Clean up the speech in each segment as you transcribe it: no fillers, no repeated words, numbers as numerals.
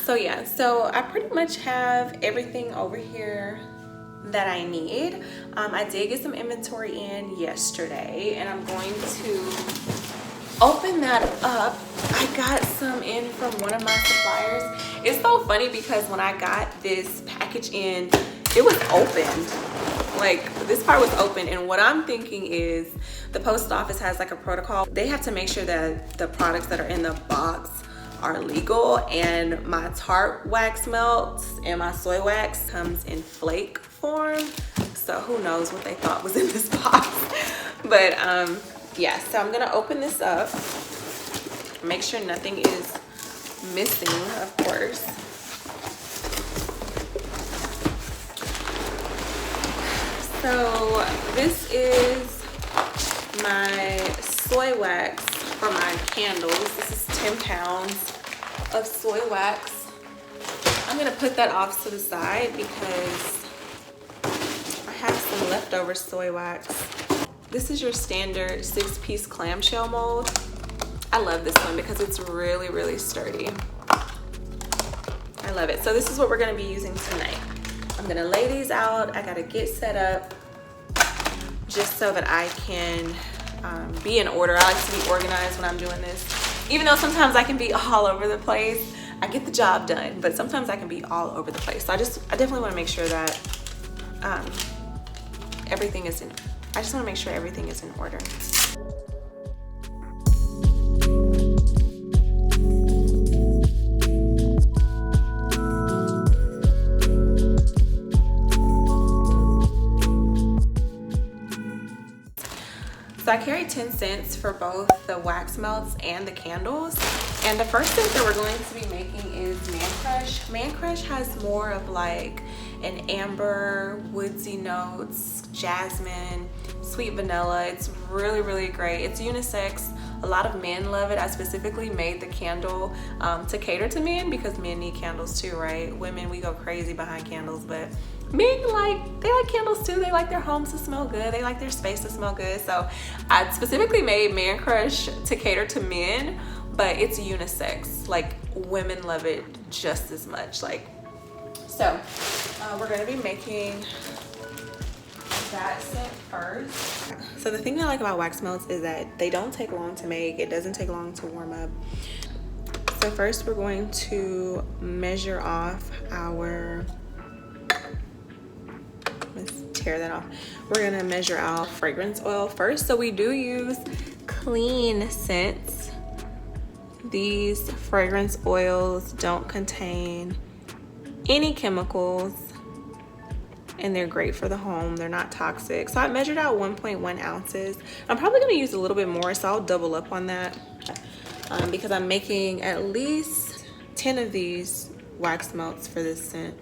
So yeah, so I pretty much have everything over here that I need. I did get some inventory in yesterday, and I'm going to open that up. I got some in from one of my suppliers. It's so funny because when I got this package in, it was opened. Like, this part was open, and what I'm thinking is the post office has like a protocol. They have to make sure that the products that are in the box are legal, and my Tarte wax melts and my soy wax comes in flake form. So who knows what they thought was in this box. But yeah, so I'm gonna open this up, make sure nothing is missing, of course. So this is my soy wax for my candles. This is 10 pounds of soy wax. I'm gonna put that off to the side because I have some leftover soy wax. This is your standard 6-piece clamshell mold. I love this one because it's really, really sturdy. I love it. So this is what we're gonna be using tonight. I'm gonna lay these out. I gotta get set up just so that I can be in order. I like to be organized when I'm doing this. Even though sometimes I can be all over the place, I get the job done, but sometimes I can be all over the place. So I definitely wanna make sure that everything is in, I just wanna make sure everything is in order. So I carry 10 cents for both the wax melts and the candles. And the first scent that we're going to be making is Man Crush. Man Crush has more of like an amber, woodsy notes, jasmine, sweet vanilla. It's really, really great. It's unisex. A lot of men love it. I specifically made the candle to cater to men because men need candles too, right? Women, we go crazy behind candles, but men they like candles too. They like their homes to smell good. They like their space to smell good. So I specifically made Man Crush to cater to men, but it's unisex. Like, women love it just as much. So we're gonna be making that scent first. So the thing I like about wax melts is that they don't take long to make. It doesn't take long to warm up. So first we're going to measure off our, let's tear that off. We're gonna measure out fragrance oil first. So we do use clean scents. These fragrance oils don't contain any chemicals, and they're great for the home. They're not toxic. So I measured out 1.1 ounces. I'm probably gonna use a little bit more, so I'll double up on that because I'm making at least 10 of these wax melts for this scent.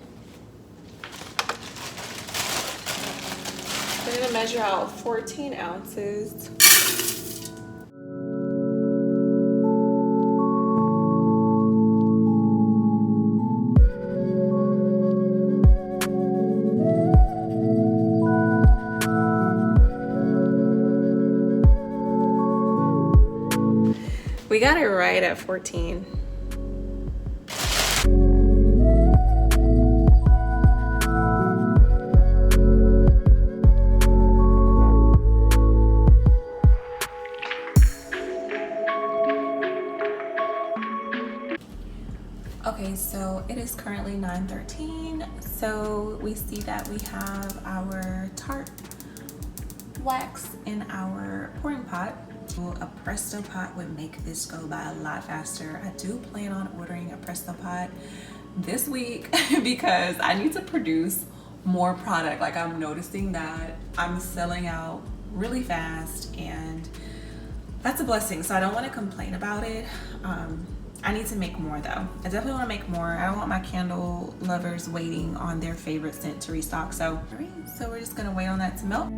We're gonna measure out 14 ounces. We got it right at 14. Okay, so it is currently 9:13. So we see that we have our Tarte wax in our pouring pot. A Presto pot would make this go by a lot faster. I do plan on ordering a Presto pot this week because I need to produce more product. Like, I'm noticing that I'm selling out really fast, and that's a blessing. So I don't want to complain about it. I need to make more though. I definitely want to make more. I don't want my candle lovers waiting on their favorite scent to restock. So, all right, so we're just gonna wait on that to melt.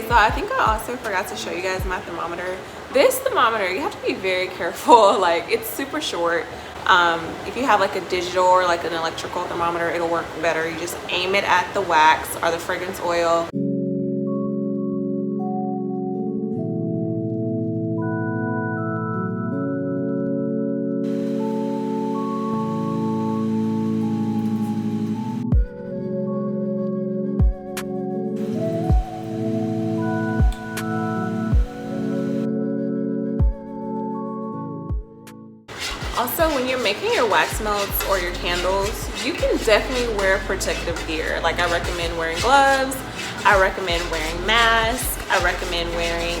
so I think I also forgot to show you guys my thermometer. This thermometer, you have to be very careful. Like, it's super short. If you have like a digital or like an electrical thermometer, it'll work better. You just aim it at the wax or the fragrance oil. Also, when you're making your wax melts or your candles, you can definitely wear protective gear. Like, I recommend wearing gloves, I recommend wearing masks, I recommend wearing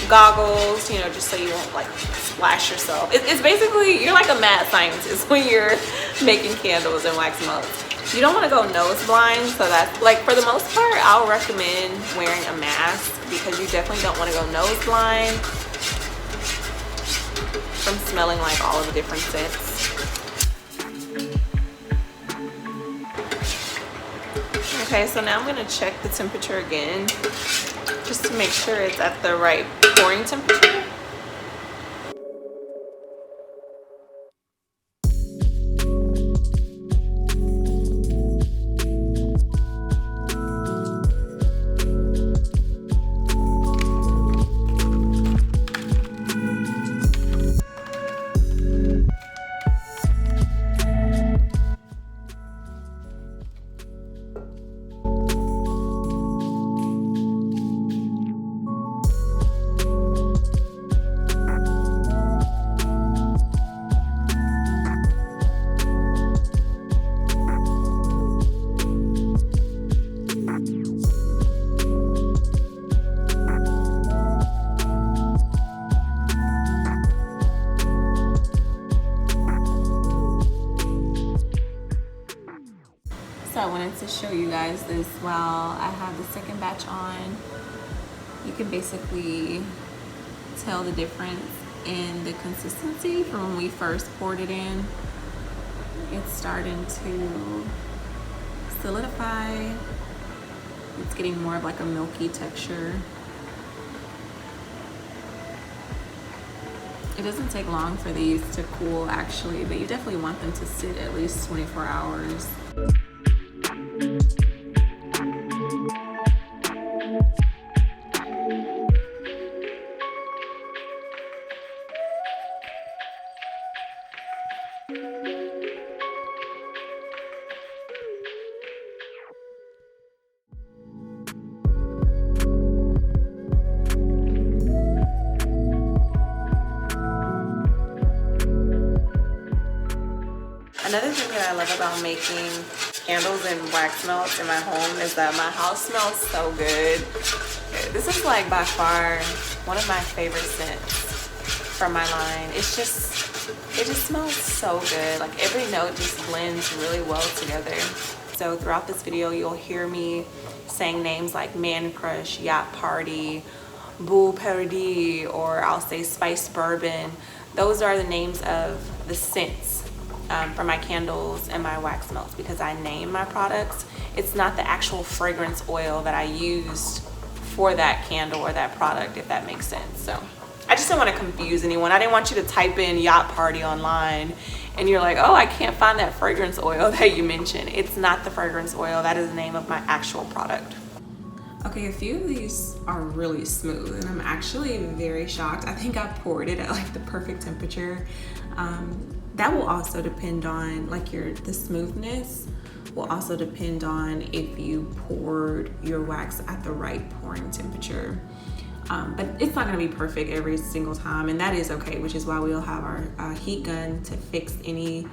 goggles, you know, just so you won't like splash yourself. It's basically, you're like a mad scientist when you're making candles and wax melts. You don't want to go nose blind, so that's like, for the most part, I'll recommend wearing a mask because you definitely don't want to go nose blind from smelling like all of the different scents. Okay, so now I'm gonna check the temperature again just to make sure it's at the right pouring temperature. So I wanted to show you guys this while I have the second batch on. You can basically tell the difference in the consistency from when we first poured it in. It's starting to solidify. It's getting more of like a milky texture. It doesn't take long for these to cool actually, but you definitely want them to sit at least 24 hours. Another thing that I love about making candles and wax melts in my home is that my house smells so good. This is like by far one of my favorite scents from my line. It just smells so good. Like, every note just blends really well together. So throughout this video, you'll hear me saying names like Man Crush, Yacht Party, Boule Paradis, or I'll say Spice Bourbon. Those are the names of the scents for my candles and my wax melts because I name my products. It's not the actual fragrance oil that I used for that candle or that product, if that makes sense. So I just didn't want to confuse anyone. I didn't want you to type in Yacht Party online and you're like, oh, I can't find that fragrance oil that you mentioned. It's not the fragrance oil. That is the name of my actual product. Okay, a few of these are really smooth and I'm actually very shocked. I think I poured it at like the perfect temperature. That will also depend on like the smoothness will also depend on if you poured your wax at the right pouring temperature. But it's not gonna be perfect every single time, and that is okay, which is why we'll have our heat gun to fix any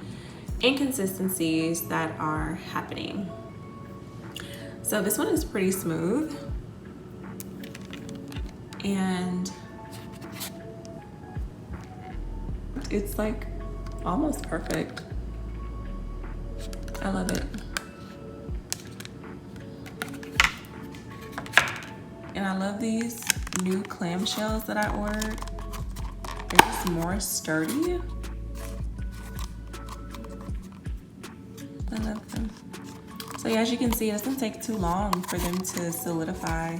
inconsistencies that are happening. So this one is pretty smooth and it's like almost perfect. I love it. And I love these new clamshells that I ordered. They're just more sturdy. I love them. So yeah, as you can see, it doesn't take too long for them to solidify.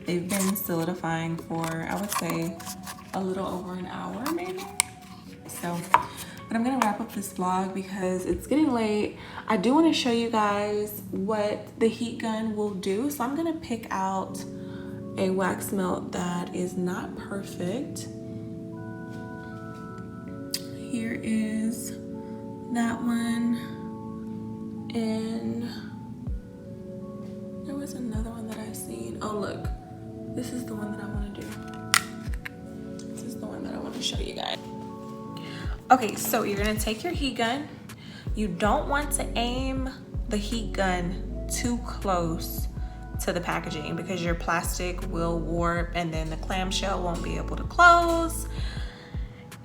They've been solidifying for, I would say, a little over an hour maybe. So, but I'm gonna wrap up this vlog because it's getting late. I do wanna show you guys what the heat gun will do. So I'm gonna pick out a wax melt that is not perfect. Here is that one, and there was another one that I seen. Oh look, this is the one that I want to do. This is the one that I want to show you guys. Okay, so you're gonna take your heat gun. You don't want to aim the heat gun too close to the packaging because your plastic will warp and then the clamshell won't be able to close.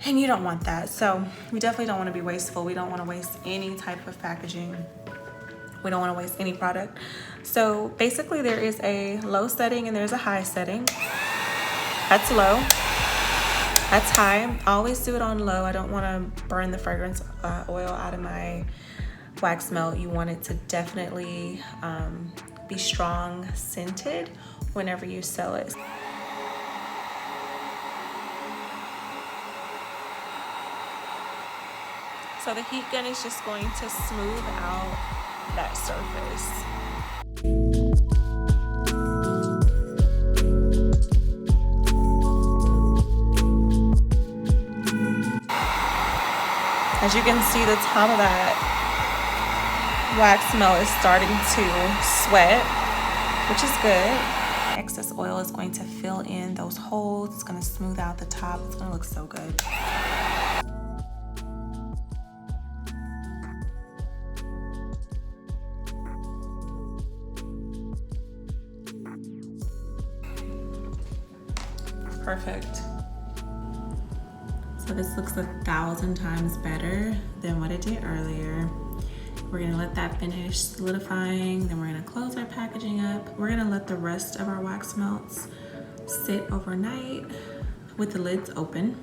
And you don't want that. So we definitely don't want to be wasteful. We don't want to waste any type of packaging. We don't want to waste any product. So basically there is a low setting and there's a high setting. That's low. That's high. I always do it on low. I don't want to burn the fragrance oil out of my wax melt. You want it to definitely be strong scented whenever you sell it. So the heat gun is just going to smooth out that surface. As you can see, the top of that wax melt is starting to sweat, which is good. Excess oil is going to fill in those holes. It's going to smooth out the top. It's going to look so good. Perfect. So this looks 1,000 times better than what it did earlier. We're gonna let that finish solidifying, then we're gonna close our packaging up. We're gonna let the rest of our wax melts sit overnight with the lids open.